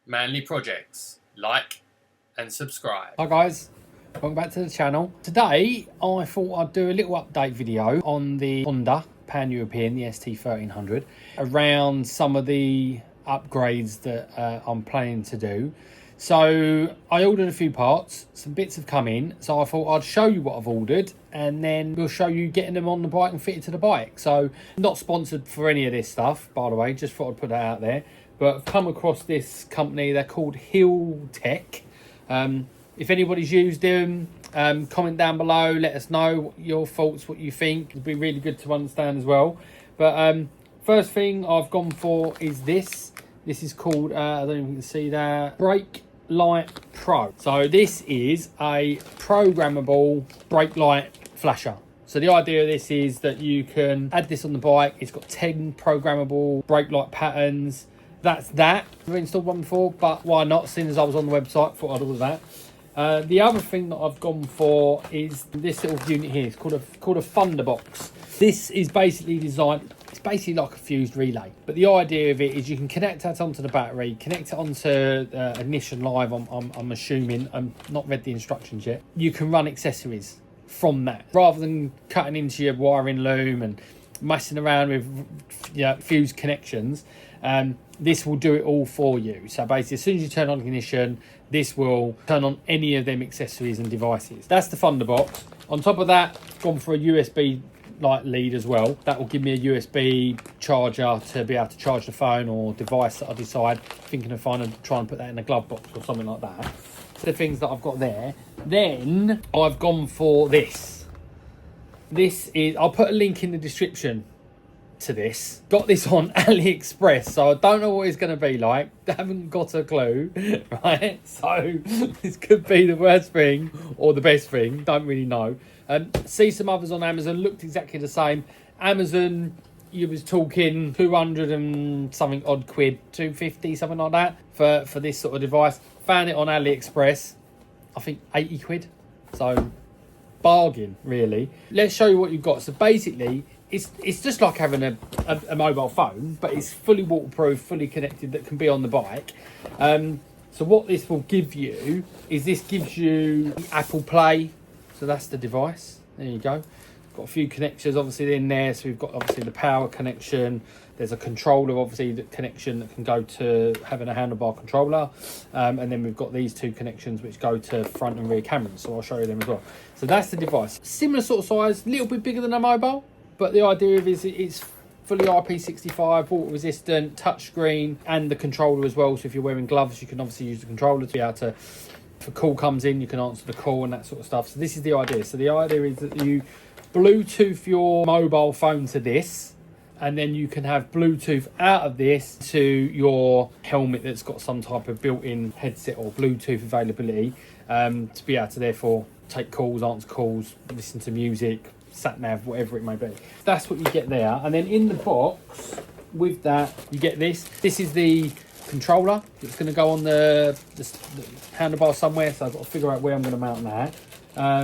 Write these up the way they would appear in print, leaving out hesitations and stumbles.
manly projects. Like and subscribe. Hi guys, welcome back to the channel. Today I thought I'd do a little update video on the Honda Pan European, the ST1300, around some of the upgrades that I'm planning to do. So I ordered a few parts, some bits have come in, so I thought I'd show you what I've ordered and then we'll show you getting them on the bike and fitted to the bike. So not sponsored for any of this stuff, by the way, just thought I'd put that out there. But I've come across this company, they're called Hill Tech. If anybody's used them, comment down below, let us know your thoughts, what you think. It'd be really good to understand as well. But first thing I've gone for is this. This is called, I don't even can see that, Brake Light Pro. So this is a programmable brake light flasher. So the idea of this is that you can add this on the bike. It's got 10 programmable brake light patterns. That's that. I've installed one before, but why not? Seeing as I was on the website, thought I'd order that. The other thing that I've gone for is this little unit here. It's called a Thunderbox. This is basically designed. It's basically like a fused relay, but the idea of it is you can connect that onto the battery, connect it onto Ignition Live. I'm assuming. I'm not read the instructions yet. You can run accessories from that rather than cutting into your wiring loom and messing around with fused connections. This will do it all for you. So basically, as soon as you turn on ignition, this will turn on any of them accessories and devices. That's the Thunderbox. On top of that, gone for a USB like lead as well. That will give me a USB charger to be able to charge the phone or device that I decide. Thinking of try and put that in a glove box or something like that. So the things that I've got there. Then I've gone for this. This is, I'll put a link in the description to this. Got this on AliExpress, so I don't know what it's going to be like. Haven't got a clue, right? So this could be the worst thing or the best thing, don't really know. See some others on Amazon, looked exactly the same. Amazon, you was talking 200 and something odd quid, 250, something like that for this sort of device. Found it on AliExpress, I think 80 quid. So bargain, really. Let's show you what you've got. So basically, it's just like having a mobile phone, but it's fully waterproof, fully connected, that can be on the bike. So what this will give you is this gives you the Apple Play. So that's the device. There you go. Got a few connections obviously in there. So we've got obviously the power connection. There's a controller, obviously, the connection that can go to having a handlebar controller. And then we've got these two connections which go to front and rear cameras. So I'll show you them as well. So that's the device. Similar sort of size, a little bit bigger than a mobile. But the idea of it is it's fully IP65, water resistant, touchscreen, and the controller as well. So if you're wearing gloves, you can obviously use the controller to be able to, if a call comes in, you can answer the call and that sort of stuff. So this is the idea. So the idea is that you Bluetooth your mobile phone to this, and then you can have Bluetooth out of this to your helmet that's got some type of built-in headset or Bluetooth availability, to be able to therefore take calls, answer calls, listen to music, sat nav, whatever it may be. That's what you get there. And then in the box with that, you get this. This is the controller. It's going to go on the handlebar somewhere, so I've got to figure out where I'm going to mount that.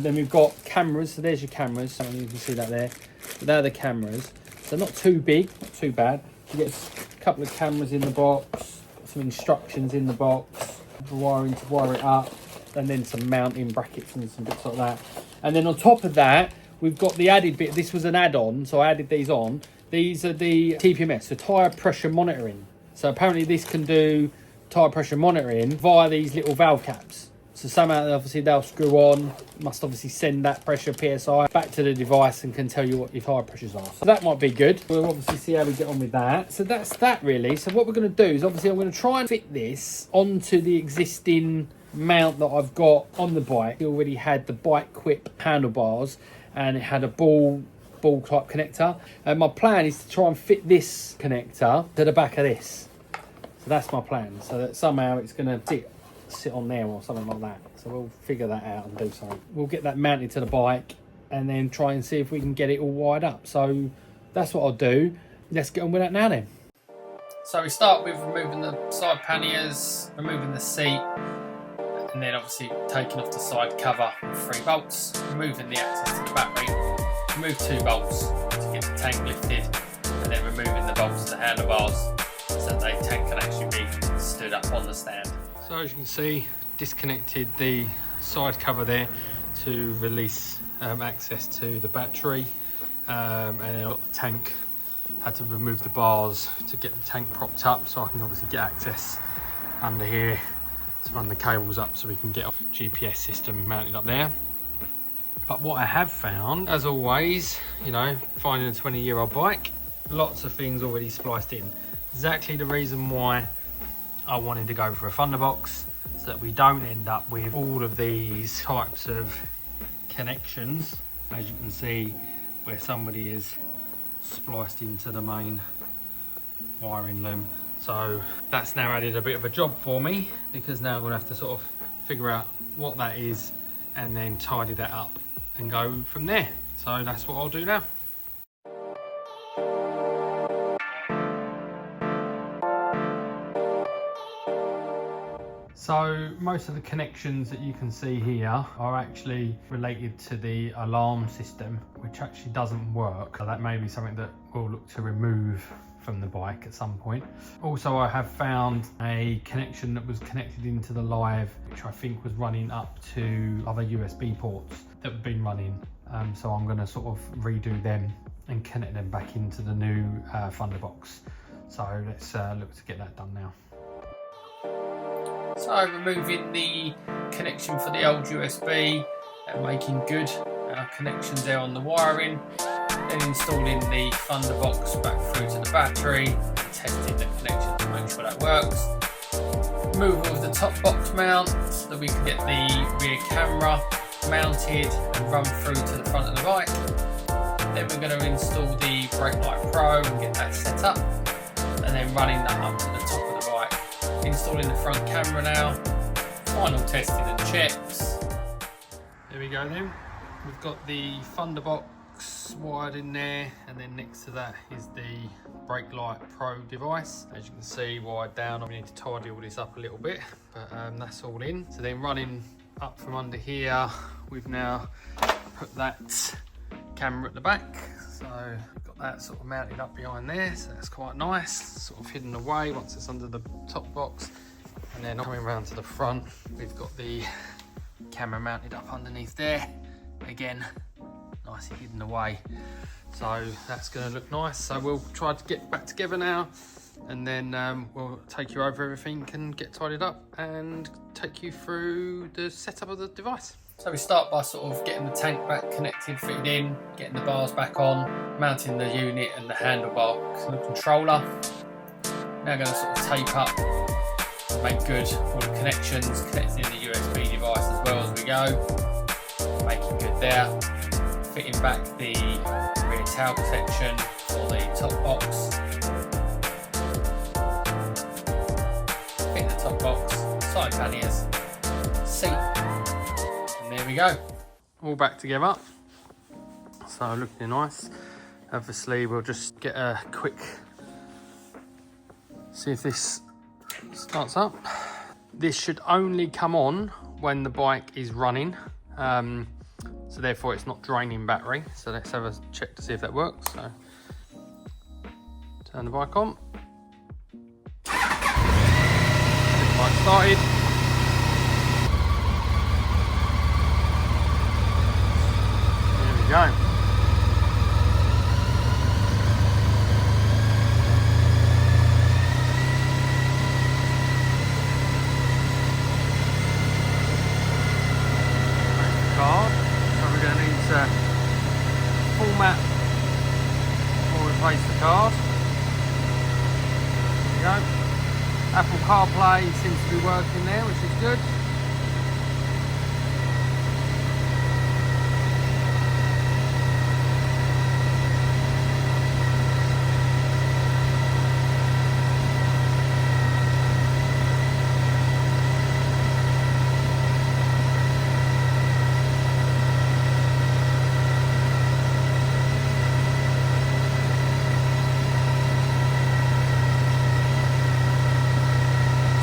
Then we've got cameras. So there's your cameras. So you can see that there. But they're the cameras. So not too big, not too bad. You get a couple of cameras in the box. Got some instructions in the box. Wiring to wire it up. And then some mounting brackets and some bits like that. And then on top of that, we've got the added bit. This was an add-on, so I added these on. These are the TPMS, so tyre pressure monitoring. So apparently this can do tyre pressure monitoring via these little valve caps. So somehow, obviously, they'll screw on. Must obviously send that pressure PSI back to the device and can tell you what your tyre pressures are. So that might be good. We'll obviously see how we get on with that. So that's that, really. So what we're going to do is, obviously, I'm going to try and fit this onto the existing mount that I've got on the bike. It already had the bike quip handlebars, and it had a ball type connector, and my plan is to try and fit this connector to the back of this. So that's my plan, so that somehow it's going to sit on there or something like that. So we'll figure that out and do something. We'll get that mounted to the bike and then try and see if we can get it all wired up. So that's what I'll do. Let's get on with that now then. So we start with removing the side panniers, removing the seat, and then obviously taking off the side cover with 3 bolts, removing the access to the battery, remove 2 bolts to get the tank lifted, and then removing the bolts to the handlebars, so that the tank can actually be stood up on the stand. So as you can see, disconnected the side cover there to release access to the battery, and then got the tank. Had to remove the bars to get the tank propped up, so I can obviously get access under here to run the cables up so we can get our GPS system mounted up there. But what I have found, as always, you know, finding a 20-year-old bike, lots of things already spliced in. Exactly the reason why I wanted to go for a Thunderbox, so that we don't end up with all of these types of connections, as you can see, where somebody is spliced into the main wiring loom. So that's now added a bit of a job for me, because now I'm gonna have to sort of figure out what that is and then tidy that up and go from there. So that's what I'll do now. So most of the connections that you can see here are actually related to the alarm system, which actually doesn't work. So that may be something that we'll look to remove from the bike at some point. Also, I have found a connection that was connected into the live, which I think was running up to other USB ports that have been running. So I'm going to sort of redo them and connect them back into the new Thunderbox. So let's look to get that done now. So removing the connection for the old USB and making good our connections there on the wiring, then installing the Thunderbox back through to the battery, testing the connection to make sure that works. Removal of the top box mount so that we can get the rear camera mounted and run through to the front of the bike. Then we're going to install the Brake Light Pro and get that set up, and then running that up to the top of the bike. Installing the front camera now, final testing and checks. There we go then. We've got the Thunderbox wired in there, and then next to that is the Brake Light Pro device. As you can see, wired down. I need to tidy all this up a little bit, but that's all in. So then running up from under here, we've now put that camera at the back. So we've got that sort of mounted up behind there, so that's quite nice, sort of hidden away once it's under the top box. And then coming around to the front, we've got the camera mounted up underneath there, again nicely hidden away, so that's going to look nice. So we'll try to get back together now, and then we'll take you over everything and get tidied up and take you through the setup of the device. So we start by sort of getting the tank back connected, fitted in, getting the bars back on, mounting the unit and the handlebar to the controller. Now going to sort of tape up, make good all the connections, connecting the USB device as well as we go. Making good there. Fitting back the rear tail protection for the top box. Fitting the top box, side panniers, seat. There we go, all back together, so looking nice. Obviously we'll just get a quick, see if this starts up. This should only come on when the bike is running, so therefore it's not draining battery. So let's have a check to see if that works. So turn the bike on, get the bike started. Go. Nice card. So we're going to need to format or replace the card. There we go. Apple Carplay seems to be working there, which is good.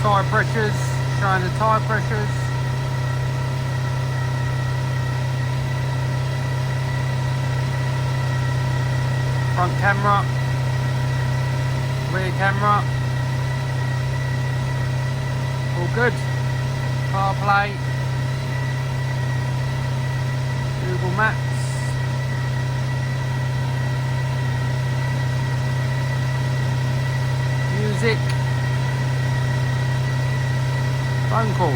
Tyre pressures, showing the tyre pressures. Front camera, rear camera. good. CarPlay, Google Maps, music, phone calls.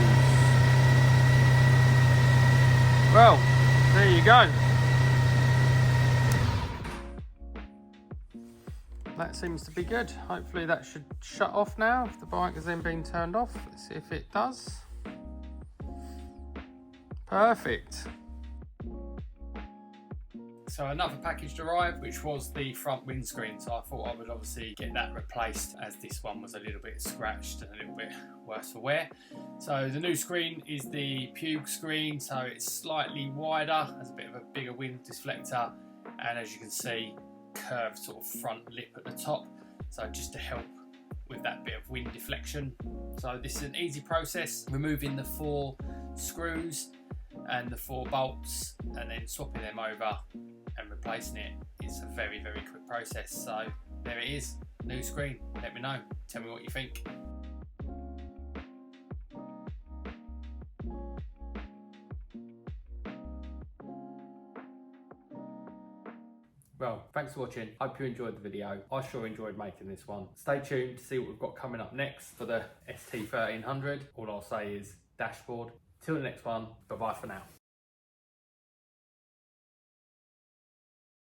Well, there you go. That seems to be good. Hopefully that should shut off now if the bike has then been turned off. Let's see if it does. Perfect. So another package arrived, which was the front windscreen. So I thought I would obviously get that replaced, as this one was a little bit scratched and a little bit worse for wear. So the new screen is the Puke screen. So it's slightly wider, has a bit of a bigger wind deflector, and as you can see, curved sort of front lip at the top. So just to help with that bit of wind deflection. So this is an easy process, removing the 4 screws and the 4 bolts and then swapping them over and replacing it. It's a very, very quick process. So there it is, new screen. Let me know, tell me what you think. Well, thanks for watching. Hope you enjoyed the video. I sure enjoyed making this one. Stay tuned to see what we've got coming up next for the ST1300. All I'll say is dashboard. Till the next one, bye-bye for now.